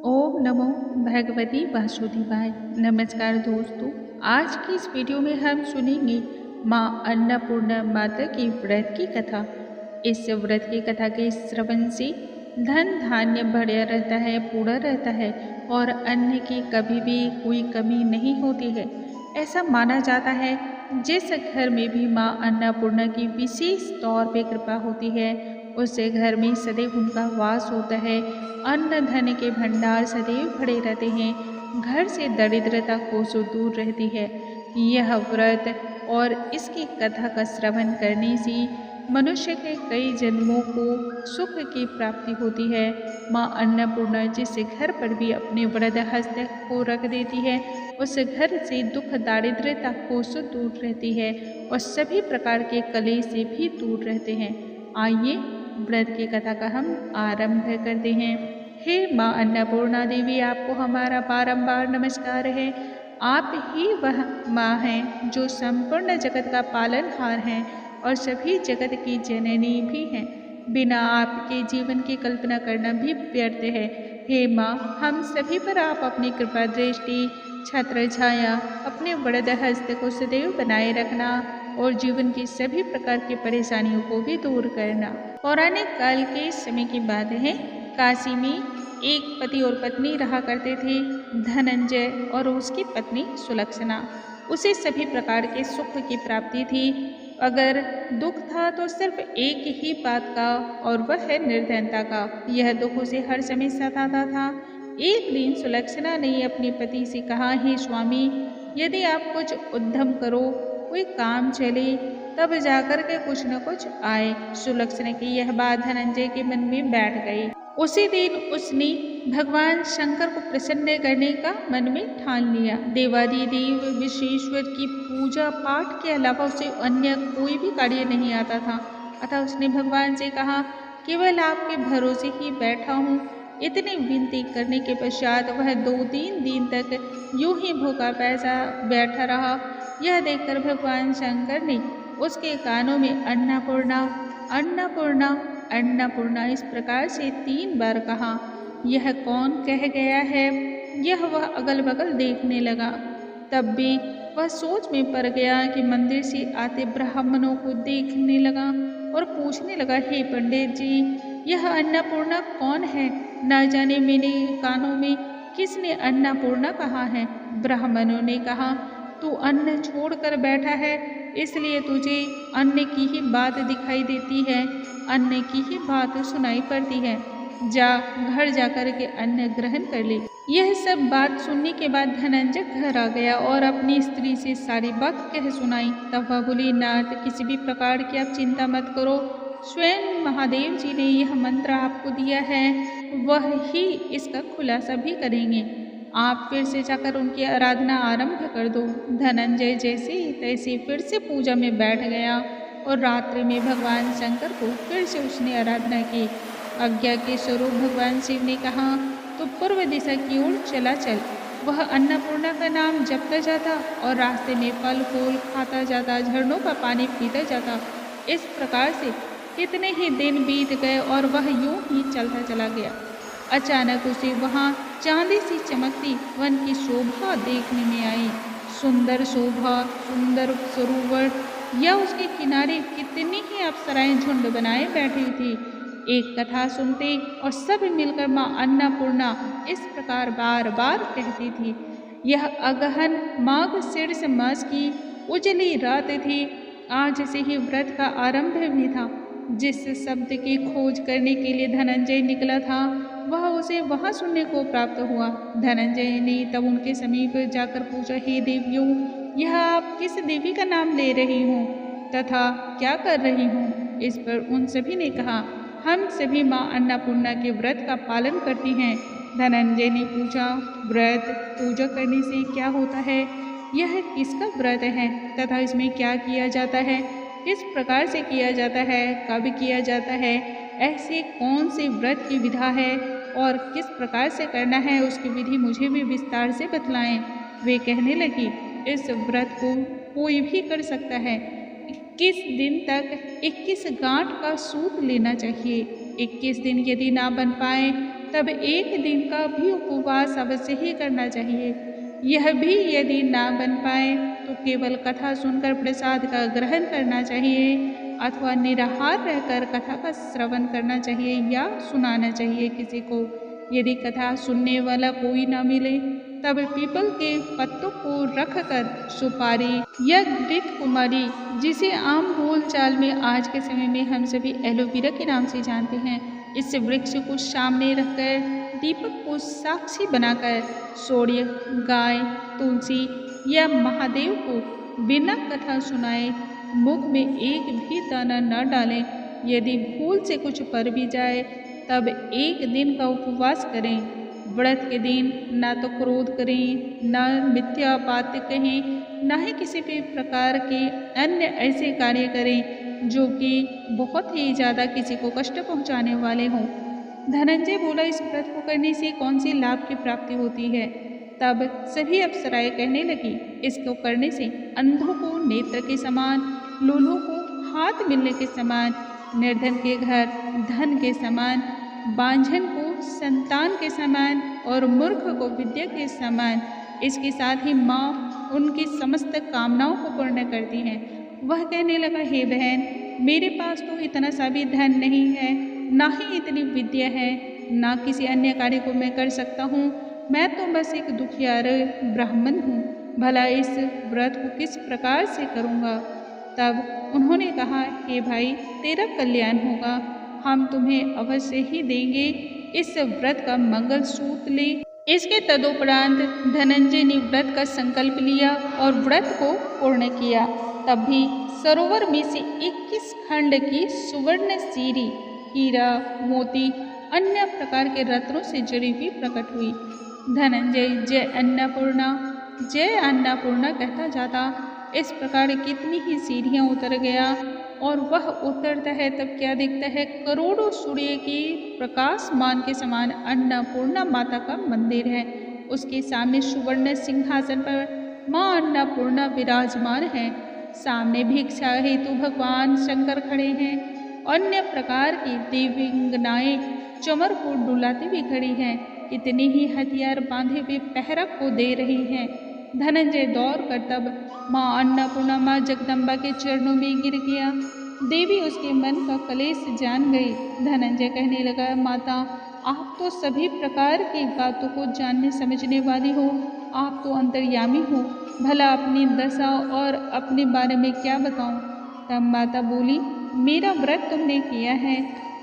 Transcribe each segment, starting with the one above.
ओम नमो भगवती वासुदेवाय। नमस्कार दोस्तों, आज की इस वीडियो में हम सुनेंगे माँ अन्नपूर्णा माता की व्रत की कथा। इस व्रत की कथा के श्रवण से धन धान्य बढ़िया रहता है, पूरा रहता है और अन्न की कभी भी कोई कमी नहीं होती है। ऐसा माना जाता है जिस घर में भी माँ अन्नपूर्णा की विशेष तौर पे कृपा होती है, उस घर में सदैव उनका वास होता है। अन्न धन के भंडार सदैव भरे रहते हैं, घर से दरिद्रता कोसों दूर रहती है। यह व्रत और इसकी कथा का श्रवण करने से मनुष्य के कई जन्मों को सुख की प्राप्ति होती है। माँ अन्नपूर्णा जिस घर पर भी अपने वरद हस्त को रख देती है, उस घर से दुख दारिद्रता कोसों दूर रहती है और सभी प्रकार के कलेश से भी दूर रहते हैं। आइए व्रत की कथा का हम आरंभ करते हैं। हे माँ अन्नपूर्णा देवी, आपको हमारा बारंबार नमस्कार है। आप ही वह माँ हैं जो संपूर्ण जगत का पालनहार हैं और सभी जगत की जननी भी हैं। बिना आपके जीवन की कल्पना करना भी व्यर्थ है। हे माँ, हम सभी पर आप अपनी कृपा दृष्टि, छत्र छाया, अपने वरद हस्त को सदैव बनाए रखना और जीवन की सभी प्रकार की परेशानियों को भी दूर करना। पौराणिक काल के समय की बात है। काशी में एक पति और पत्नी रहा करते थे, धनंजय और उसकी पत्नी सुलक्षणा। उसे सभी प्रकार के सुख की प्राप्ति थी। अगर दुख था तो सिर्फ एक ही बात का, और वह है निर्धनता का। यह दुख उसे हर समय सताता था। एक दिन सुलक्षणा ने अपने पति से कहा, हे स्वामी, यदि आप कुछ उद्यम करो, कोई काम चले, तब जाकर के कुछ न कुछ आए। सुलक्षणा की यह बात धनंजय के मन में बैठ गई। उसी दिन उसने भगवान शंकर को प्रसन्न करने का मन में ठान लिया। देवादिदेव विश्वेश्वर की पूजा पाठ के अलावा उसे अन्य कोई भी कार्य नहीं आता था। अतः उसने भगवान से कहा, केवल आपके भरोसे ही बैठा हूँ। इतनी विनती करने के पश्चात वह 2-3 दिन तक यूं ही भूखा प्यासा बैठा रहा। यह देखकर भगवान शंकर ने उसके कानों में अन्नपूर्णा अन्नपूर्णा अन्नपूर्णा इस प्रकार से 3 बार कहा। यह कौन कह गया है? यह वह अगल बगल देखने लगा। तब भी वह सोच में पड़ गया कि मंदिर से आते ब्राह्मणों को देखने लगा और पूछने लगा, हे पंडित जी, यह अन्नपूर्णा कौन है? न जाने मेरे कानों में किसने अन्नपूर्णा कहा है। ब्राह्मणों ने कहा, तू अन्न छोड़कर बैठा है, इसलिए तुझे अन्न की ही बात दिखाई देती है, अन्न की ही बात सुनाई पड़ती है। जा, घर जाकर के अन्न ग्रहण कर ले। यह सब बात सुनने के बाद धनंजय घर आ गया और अपनी स्त्री से सारी बात कह सुनाई। तब वह बोली, नाथ, किसी भी प्रकार की आप चिंता मत करो। स्वयं महादेव जी ने यह मंत्र आपको दिया है, वह ही इसका खुलासा भी करेंगे। आप फिर से जाकर उनकी आराधना आरंभ कर दो। धनंजय जैसे तैसे फिर से पूजा में बैठ गया और रात्रि में भगवान शंकर को फिर से उसने आराधना की। आज्ञा के स्वरूप भगवान शिव ने कहा, तो पूर्व दिशा की ओर चला चल। वह अन्नपूर्णा का नाम जपता जाता और रास्ते में फल फूल खाता जाता, झरनों का पानी पीता जाता। इस प्रकार से कितने ही दिन बीत गए और वह यूं ही चलता चला गया। अचानक उसे वहाँ चांदी सी चमकती वन की शोभा देखने में आई। सुंदर शोभा, सुंदर सरोवर या उसके किनारे कितनी ही अप्सराएं झुंड बनाए बैठी थी। एक कथा सुनते और सब मिलकर माँ अन्नपूर्णा इस प्रकार बार बार कहती थी। यह अगहन माघ शीर्ष मास की उजली रात थी। आज से ही व्रत का आरंभ भी था। जिस शब्द की खोज करने के लिए धनंजय निकला था, वह उसे वहाँ सुनने को प्राप्त हुआ। धनंजय ने तब उनके समीप जाकर पूछा, हे देवियों, यह आप किस देवी का नाम ले रही हो तथा क्या कर रही हो? इस पर उन सभी ने कहा, हम सभी माँ अन्नपूर्णा के व्रत का पालन करती हैं। धनंजय ने पूछा, व्रत पूजा करने से क्या होता है? यह किसका व्रत है तथा इसमें क्या किया जाता है? किस प्रकार से किया जाता है? कब किया जाता है? ऐसे कौन से व्रत की विधा है और किस प्रकार से करना है, उसकी विधि मुझे भी विस्तार से बतलाएं। वे कहने लगी, इस व्रत को कोई भी कर सकता है। 21 दिन तक 21 गांठ का सूत लेना चाहिए। 21 दिन यदि ना बन पाए तब 1 दिन का भी उपवास अवश्य ही करना चाहिए। यह भी यदि ना बन पाए तो केवल कथा सुनकर प्रसाद का ग्रहण करना चाहिए अथवा निराहार रहकर कथा का श्रवण करना चाहिए या सुनाना चाहिए किसी को। यदि कथा सुनने वाला कोई ना मिले तब पीपल के पत्तों को रखकर सुपारी या घृत कुमारी, जिसे आम बोलचाल में आज के समय में हम सभी एलोवेरा के नाम से जानते हैं, इस वृक्ष को सामने रखकर दीपक को साक्षी बनाकर सूर्य, गाय, तुलसी या महादेव को बिना कथा सुनाए मुख में एक भी दाना न डालें। यदि भूल से कुछ पड़ भी जाए तब 1 दिन का उपवास करें। व्रत के दिन ना तो क्रोध करें, ना मिथ्या बात कहें, ना ही किसी भी प्रकार के अन्य ऐसे कार्य करें जो कि बहुत ही ज़्यादा किसी को कष्ट पहुंचाने वाले हों। धनंजय बोला, इस व्रत को करने से कौन सी लाभ की प्राप्ति होती है? तब सभी अप्सराएं कहने लगी, इसको करने से अंधों को नेत्र के समान, लूलों को हाथ मिलने के समान, निर्धन के घर धन के समान, बांझन को संतान के समान और मूर्ख को विद्या के समान। इसके साथ ही माँ उनकी समस्त कामनाओं को पूर्ण करती हैं। वह कहने लगा, हे बहन, मेरे पास तो इतना सा भी धन नहीं है, ना ही इतनी विद्या है, ना किसी अन्य कार्य को मैं कर सकता हूँ। मैं तो बस एक दुखियार ब्राह्मण हूँ, भला इस व्रत को किस प्रकार से करूँगा? तब उन्होंने कहा, हे भाई, तेरा कल्याण होगा, हम तुम्हें अवश्य ही देंगे। इस व्रत का मंगल सूत्र ले। इसके तदुपरांत धनंजय ने व्रत का संकल्प लिया और व्रत को पूर्ण किया। तब भी सरोवर में से 21 खंड की सुवर्ण सीरी, हीरा, मोती, अन्य प्रकार के रत्नों से जड़ी हुई प्रकट हुई। धनंजय जय अन्नपूर्णा, जय अन्नपूर्णा कहता जाता इस प्रकार कितनी ही सीढ़ियाँ उतर गया और वह उतरता है तब क्या दिखता है, करोड़ों सूर्य की प्रकाशमान के समान अन्नपूर्णा माता का मंदिर है। उसके सामने सुवर्ण सिंहासन पर माँ अन्नपूर्णा विराजमान है। सामने भिक्षा हेतु भगवान शंकर खड़े हैं। अन्य प्रकार की देवींगनाएं चमर को डुलाती भी खड़ी हैं। इतने ही हथियार बांधे हुए पहरा को दे रही हैं। धनंजय दौड़ कर तब माँ अन्नपूर्णा, माँ जगदम्बा के चरणों में गिर गया। देवी उसके मन का कलेश जान गई। धनंजय कहने लगा, माता, आप तो सभी प्रकार की बातों को जानने समझने वाली हो, आप तो अंतर्यामी हो, भला अपनी दशा और अपने बारे में क्या बताऊं? तब माता बोली, मेरा व्रत तुमने किया है,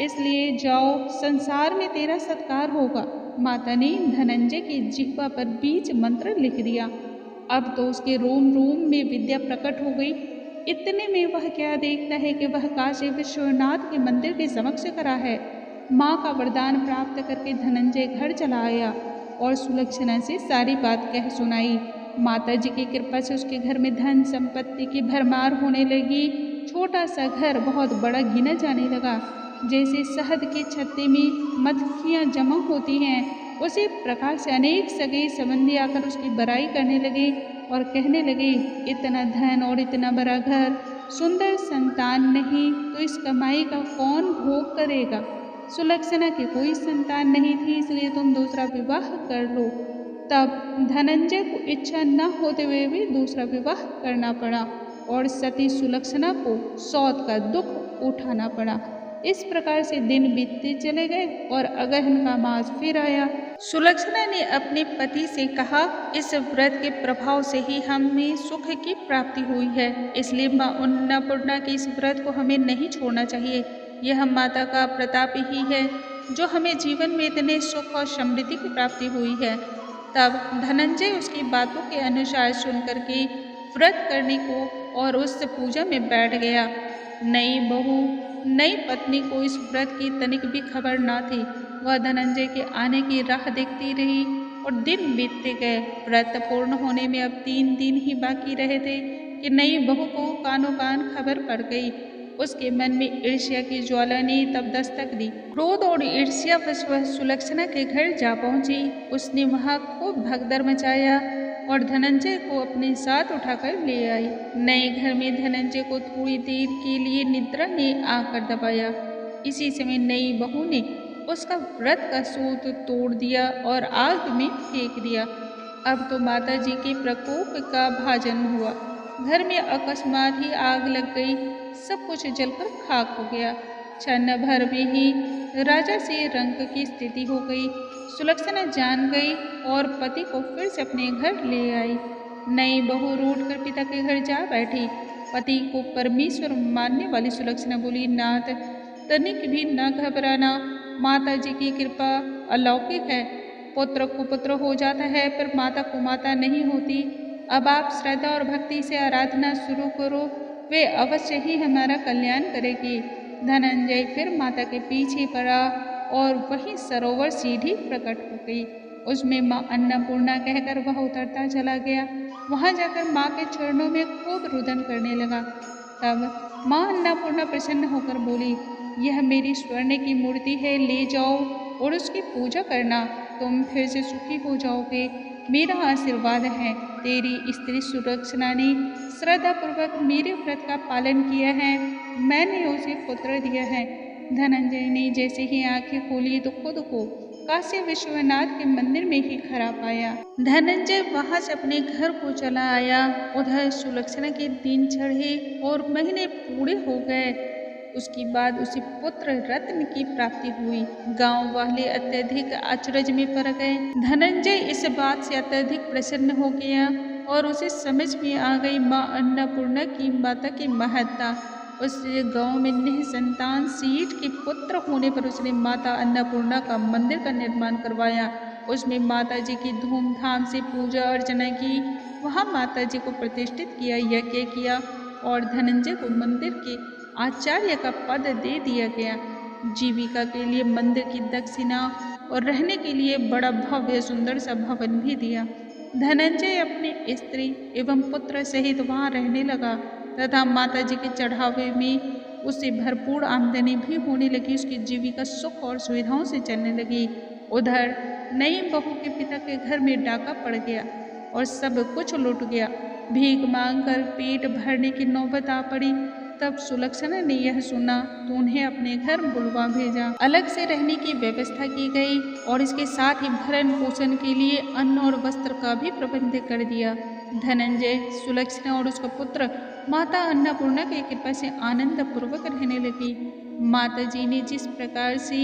इसलिए जाओ, संसार में तेरा सत्कार होगा। माता ने धनंजय की जिह्वा पर बीज मंत्र लिख दिया। अब तो उसके रोम रोम में विद्या प्रकट हो गई। इतने में वह क्या देखता है कि वह काशी विश्वनाथ के मंदिर के समक्ष खड़ा है। माँ का वरदान प्राप्त करके धनंजय घर चला आया और सुलक्षणा से सारी बात कह सुनाई। माता जी की कृपा से उसके घर में धन संपत्ति की भरमार होने लगी। छोटा सा घर बहुत बड़ा गिना जाने लगा। जैसे शहद के छत्ते में मधुमक्खियाँ जमा होती हैं, उसी प्रकार से अनेक सगे संबंधी आकर उसकी बड़ाई करने लगे और कहने लगे, इतना धन और इतना बड़ा घर, सुंदर संतान नहीं तो इस कमाई का कौन भोग करेगा? सुलक्षणा की कोई संतान नहीं थी, इसलिए तुम दूसरा विवाह कर लो। तब धनंजय को इच्छा न होते हुए भी दूसरा विवाह करना पड़ा और सती सुलक्षणा को सौत का दुख उठाना पड़ा। इस प्रकार से दिन बीतते चले गए और अगहन का मास फिर आया। सुलक्षणा ने अपने पति से कहा, इस व्रत के प्रभाव से ही हमें सुख की प्राप्ति हुई है, इसलिए माँ अन्नपूर्णा के इस व्रत को हमें नहीं छोड़ना चाहिए। यह माता का प्रताप ही है जो हमें जीवन में इतने सुख और समृद्धि की प्राप्ति हुई है। तब धनंजय उसकी बातों के अनुसार सुनकर के व्रत करने को और उस पूजा में बैठ गया। नई बहू, नई पत्नी को इस व्रत की तनिक भी खबर न थी। वह धनंजय के आने की राह देखती रही और दिन बीतते गए। व्रत पूर्ण होने में अब 3 दिन ही बाकी रहे थे कि नई बहू को कानों कान खबर पड़ गई। उसके मन में ईर्ष्या की ज्वाला ने तब दस्तक दी। क्रोध और ईर्ष्या वश वह सुलक्षणा के घर जा पहुंची। उसने वहां खूब भगदड़ मचाया। और धनंजय को अपने साथ उठाकर ले आई। नए घर में धनंजय को थोड़ी देर के लिए निद्रा ने आकर दबाया। इसी समय नई बहू ने उसका व्रत का सूत तोड़ दिया और आग में फेंक दिया। अब तो माता जी के प्रकोप का भाजन हुआ। घर में अकस्मात ही आग लग गई। सब कुछ जलकर खाक हो गया। क्षण भर में ही राजा से रंक की स्थिति हो गई। सुलक्षणा जान गई और पति को फिर से अपने घर ले आई। नई बहू रूठकर पिता के घर जा बैठी। पति को परमेश्वर मानने वाली सुलक्षणा बोली, नाथ तनिक भी न घबराना, माता जी की कृपा अलौकिक है। पुत्र को पुत्र हो जाता है पर माता को माता नहीं होती। अब आप श्रद्धा और भक्ति से आराधना शुरू करो, वे अवश्य ही हमारा कल्याण करेगी। धनंजय फिर माता के पीछे पड़ा और वही सरोवर सीढ़ी प्रकट हो गई। उसमें माँ अन्नपूर्णा कहकर वह उतरता चला गया। वहां जाकर माँ के चरणों में खूब रुदन करने लगा। तब माँ अन्नपूर्णा प्रसन्न होकर बोली, यह मेरी स्वर्ण की मूर्ति है, ले जाओ और उसकी पूजा करना, तुम फिर से सुखी हो जाओगे। मेरा आशीर्वाद है। तेरी स्त्री सुलक्षणा ने श्रद्धापूर्वक मेरे व्रत का पालन किया है, मैंने उसे पुत्र दिया है। धनंजय ने जैसे ही आंखें खोली तो खुद को काशी विश्वनाथ के मंदिर में ही खड़ा पाया। धनंजय वहां से अपने घर को चला आया। उधर सुलक्षणा के दिन चढ़े और महीने पूरे हो गए। उसके बाद उसे पुत्र रत्न की प्राप्ति हुई। गांव वाले अत्यधिक अचरज में पड़ गए। धनंजय इस बात से अत्यधिक प्रसन्न हो गया और उसे समझ में आ गई माँ अन्नपूर्णा की माता की महत्ता। उस गांव में निसंतान सीठ के पुत्र होने पर उसने माता अन्नपूर्णा का मंदिर का निर्माण करवाया। उसमें माता जी की धूमधाम से पूजा अर्चना की। वहाँ माता जी को प्रतिष्ठित किया, यज्ञ किया और धनंजय को मंदिर के आचार्य का पद दे दिया गया। जीविका के लिए मंदिर की दक्षिणा और रहने के लिए बड़ा भव्य सुंदर सा भवन भी दिया। धनंजय अपनी स्त्री एवं पुत्र सहित वहां रहने लगा तथा माता जी के चढ़ावे में उसे भरपूर आमदनी भी होने लगी। उसकी जीविका सुख और सुविधाओं से चलने लगी। उधर नई बहू के पिता के घर में डाका पड़ गया और सब कुछ लुट गया। भीख मांगकर पेट भरने की नौबत आ पड़ी। तब सुलक्षणा ने यह सुना तो उन्हें अपने घर बुलवा भेजा। अलग से रहने की व्यवस्था की गई और इसके साथ ही भरण पोषण के लिए अन्न और वस्त्र का भी प्रबंध कर दिया। धनंजय, सुलक्षणा और उसका पुत्र माता अन्नपूर्णा की कृपा से आनंद पूर्वक रहने लगी। माता जी ने जिस प्रकार से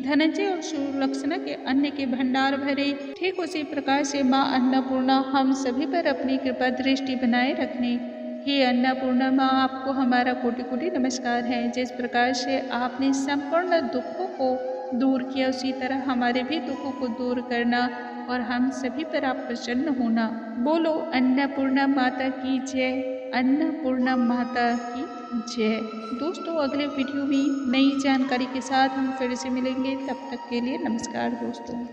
धनंजय और सुलक्षणा के अन्न के भंडार भरे, ठीक उसी प्रकार से माँ अन्नपूर्णा हम सभी पर अपनी कृपा दृष्टि बनाए रखने। हे अन्नपूर्णा माँ, आपको हमारा कोटि कोटि नमस्कार है। जिस प्रकार से आपने संपूर्ण दुखों को दूर किया, उसी तरह हमारे भी दुखों को दूर करना और हम सभी पर आप प्रसन्न होना। बोलो अन्नपूर्णा माता की जय, अन्नपूर्णा माता की जय। दोस्तों, अगले वीडियो में नई जानकारी के साथ हम फिर से मिलेंगे। तब तक के लिए नमस्कार दोस्तों।